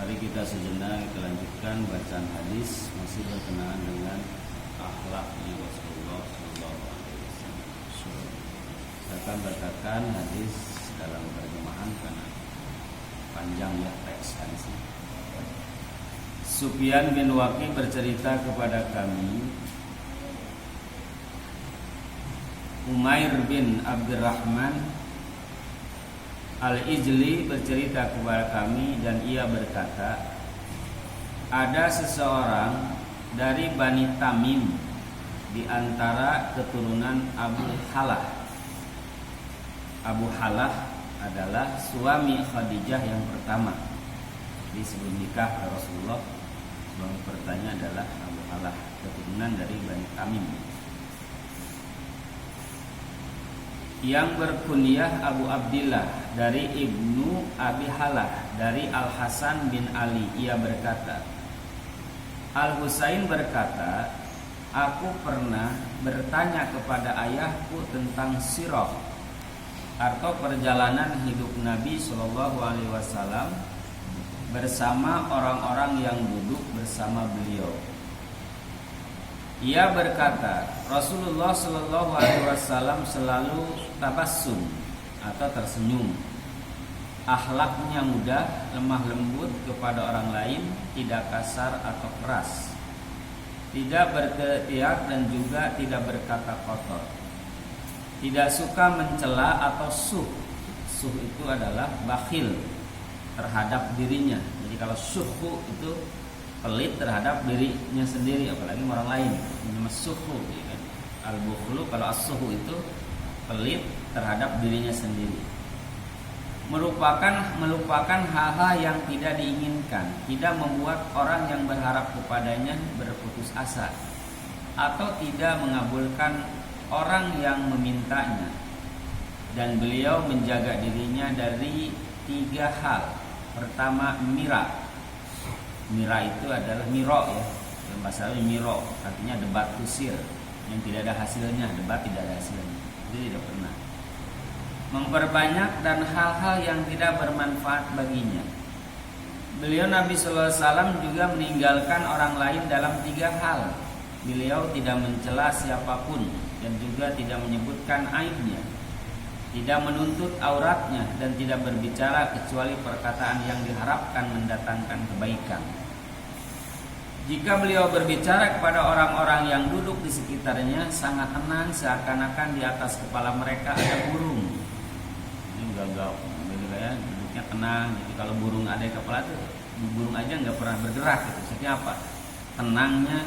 Mari kita sejenak kita lanjutkan bacaan hadis masih berkenaan dengan akhlaknya Rasulullah SAW. Saya akan bacakan hadis dalam terjemahan karena panjang ya teks hadisnya. Sufyan bin Waqi bercerita kepada kami, Umair bin Abdurrahman Al-Ijli bercerita kepada kami dan ia berkata, ada seseorang dari Bani Tamim di antara keturunan Abu Halah. Abu Halah adalah suami Khadijah yang pertama. Di sebelum nikah Rasulullah, suami pertama adalah Abu Halah, keturunan dari Bani Tamim. Yang berkunyah Abu Abdillah dari Ibnu Abi Halah dari Al-Hasan bin Ali. Ia berkata, Al-Husain berkata, aku pernah bertanya kepada ayahku tentang sirah atau perjalanan hidup Nabi SAW bersama orang-orang yang duduk bersama beliau. Ia berkata, Rasulullah SAW selalu tabassum atau tersenyum. Akhlaknya mudah, lemah lembut kepada orang lain, tidak kasar atau keras, tidak berteriak dan juga tidak berkata kotor. Tidak suka mencela atau suh. Suh itu adalah bakhil terhadap dirinya. Jadi kalau suhu itu pelit terhadap dirinya sendiri, apalagi orang lain. Ini suhu, ya kan? Al-bukhlu kalau as-suhu itu pelit terhadap dirinya sendiri. Melupakan hal-hal yang tidak diinginkan, tidak membuat orang yang berharap kepadanya berputus asa, atau tidak mengabulkan orang yang memintanya. Dan beliau menjaga dirinya dari 3 hal. Pertama, mira. Mira itu adalah miro ya, dalam bahasa Arab miro artinya debat kusir yang tidak ada hasilnya, debat tidak ada hasilnya, itu tidak pernah. Memperbanyak dan hal-hal yang tidak bermanfaat baginya. Beliau Nabi SAW juga meninggalkan orang lain dalam 3 hal. Beliau tidak mencela siapapun dan juga tidak menyebutkan aibnya, tidak menuntut auratnya dan tidak berbicara kecuali perkataan yang diharapkan mendatangkan kebaikan. Jika beliau berbicara kepada orang-orang yang duduk di sekitarnya sangat tenang, seakan-akan di atas kepala mereka ada burung. Ini gagap, ya, duduknya tenang. Jadi kalau burung ada di kepala itu, burung aja nggak pernah bergerak. Gitu. Maksudnya apa? Tenangnya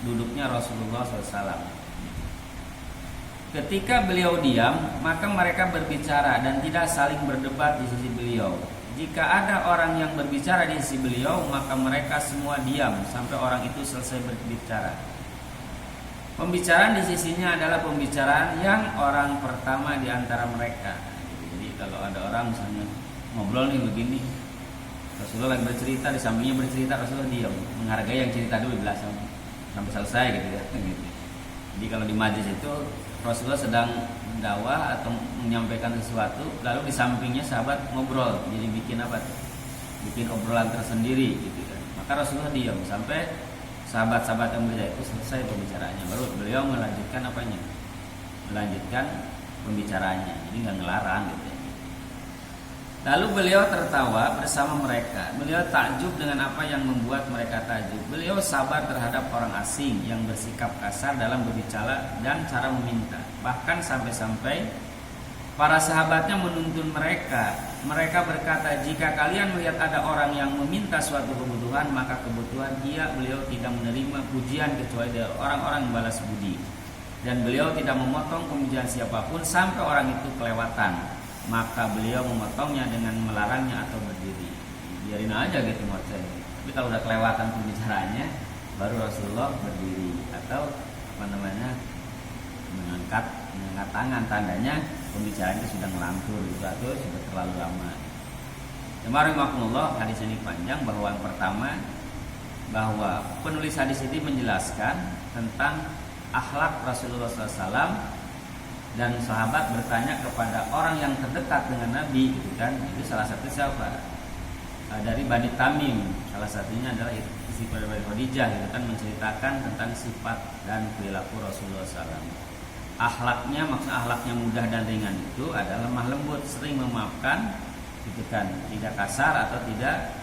duduknya Rasulullah SAW. Ketika beliau diam, maka mereka berbicara dan tidak saling berdebat di sisi beliau. Jika ada orang yang berbicara di sisi beliau, maka mereka semua diam sampai orang itu selesai berbicara. Pembicaraan di sisinya adalah pembicaraan yang orang pertama di antara mereka. Jadi kalau ada orang misalnya ngobrol nih begini, Rasulullah lagi bercerita, di sampingnya bercerita, Rasulullah diam, menghargai yang cerita dulu sampai selesai gitu ya. Jadi kalau di majlis itu Rasulullah sedang mendakwah atau menyampaikan sesuatu, lalu di sampingnya sahabat ngobrol, jadi bikin apa? Bikin obrolan tersendiri, gitu kan. Maka Rasulullah diam sampai sahabat-sahabat yang berbeda itu selesai pembicaraannya, baru beliau melanjutkan apanya? Melanjutkan pembicaraannya, jadi nggak ngelarang, gitu. Lalu beliau tertawa bersama mereka. Beliau takjub dengan apa yang membuat mereka takjub. Beliau sabar terhadap orang asing yang bersikap kasar dalam berbicara dan cara meminta. Bahkan sampai-sampai para sahabatnya menuntun mereka. Mereka berkata, jika kalian melihat ada orang yang meminta suatu kebutuhan, maka kebutuhan beliau tidak menerima pujian kecuali dari orang-orang yang balas budi. Dan beliau tidak memotong pujian siapapun sampai orang itu kelewatan. Maka beliau memotongnya dengan melarangnya atau berdiri. Biarin aja gitu maksudnya. Tapi kalau udah kelewatan pembicaraannya, baru Rasulullah berdiri atau mengangkat tangan, tandanya pembicaraan itu sudah ngelantur gitu atau sudah terlalu lama. Bismillahirrahmanirrahim. Hadis ini panjang, bahwa yang pertama, bahwa penulis hadis ini menjelaskan tentang akhlak Rasulullah SAW. Dan sahabat bertanya kepada orang yang terdekat dengan Nabi, gitu kan? Itu salah satu siapa? dari Bani Tamim. Salah satunya adalah isi pada Khadijah, itu kan menceritakan tentang sifat dan perilaku Rasulullah SAW. Akhlaknya, maksud akhlaknya mudah dan ringan itu adalah lemah lembut, sering memaafkan, gitu kan, tidak kasar atau tidak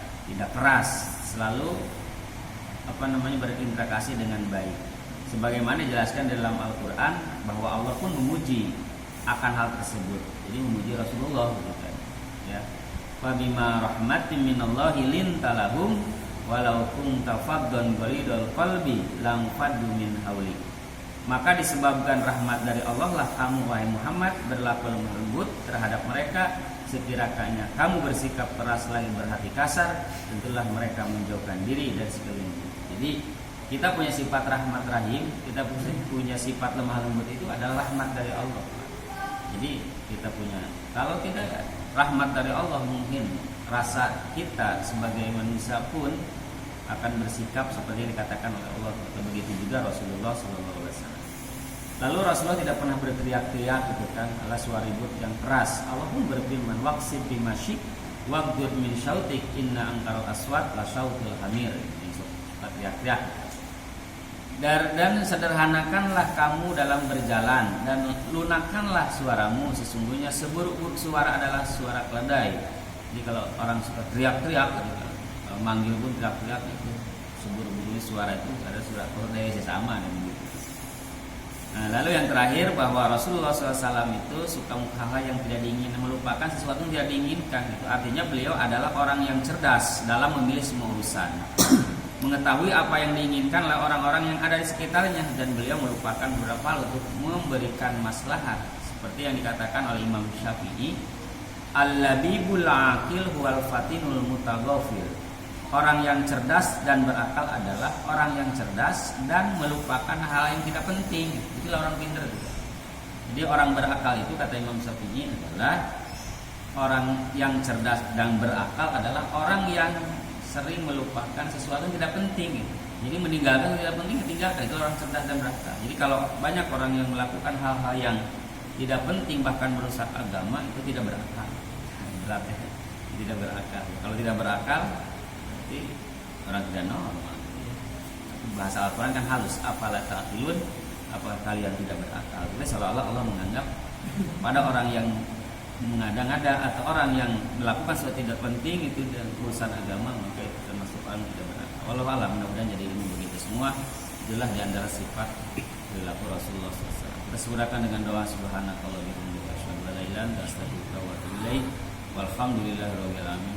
keras, selalu berinteraksi dengan baik. Sebagaimana dijelaskan dalam Al-Quran bahwa Allah pun memuji akan hal tersebut. Jadi memuji Rasulullah, gitu kan. Ya. Fabima rahmatin minallahi lintalahum walau kunta faddan ghalidul qalbi lam faddu min haulik. Maka disebabkan rahmat dari Allah lah kamu wahai Muhammad berlaku lemah lembut terhadap mereka. Sekiranya kamu bersikap keras lagi berhati kasar, tentulah mereka menjauhkan diri dari sekelilingmu. Jadi kita punya sifat rahmat rahim, kita punya sifat lemah lembut, itu adalah rahmat dari Allah. Jadi kita punya, kalau tidak rahmat dari Allah, mungkin rasa kita sebagai manusia pun akan bersikap seperti yang dikatakan oleh Allah. Begitu juga Rasulullah SAW. Lalu Rasulullah tidak pernah berteriak-teriak, gitu kan, ala suara ribut yang keras. Allah pun berfirman, waqsid bimasyik waqdur min syautik inna angkaral aswat la syautul hamir. Teriak-teriak. Dan sederhanakanlah kamu dalam berjalan dan lunakkanlah suaramu, sesungguhnya seburuk-buruk suara adalah suara keledai. Jadi kalau orang suka teriak-teriak, kalau manggil pun teriak-teriak, itu seburuk-buruk suara itu ada suara keledai sesama dan begitu. Nah, lalu yang terakhir bahwa Rasulullah SAW itu suka hal-hal yang tidak diinginkan, melupakan sesuatu yang tidak diinginkan. Itu artinya beliau adalah orang yang cerdas dalam memilih semua urusan. Mengetahui apa yang diinginkan oleh orang-orang yang ada di sekitarnya, dan beliau melupakan beberapa hal untuk memberikan maslahat, seperti yang dikatakan oleh Imam Syafi'i, al-labibul aqil huwal fatinul mutaghafil. Orang yang cerdas dan berakal adalah orang yang cerdas dan melupakan hal yang tidak penting. Itulah orang pintar. Jadi orang berakal itu, kata Imam Syafi'i, adalah orang yang cerdas dan berakal adalah orang yang sering melupakan sesuatu yang tidak penting. Jadi meninggalkan yang tidak penting, tinggalkan. Itu orang cerdas dan berakal. Jadi kalau banyak orang yang melakukan hal-hal yang tidak penting, bahkan merusak agama, itu tidak berakal. Berarti tidak berakal. Kalau tidak berakal, berarti orang tidak normal. Bahasa Al-Quran kan halus. Apalah ta'qilun, apakah kalian tidak berakal? Jadi seolah-olah Allah menganggap pada orang yang mengada-ngada atau orang yang melakukan sesuatu tidak penting itu dan urusan agama, maka itu termasuk orang tidak benar. Wallahu a'lam. Mudah-mudahan jadi ilmu begitu semua. Itulah di antara sifat perilaku Rasulullah SAW. Kita sempurnakan dengan doa subhanakallah bihamdika asyhadu an la ilaha illa anta astaghfiruka wa atubu ilaik. Walhamdulillahirabbil alamin.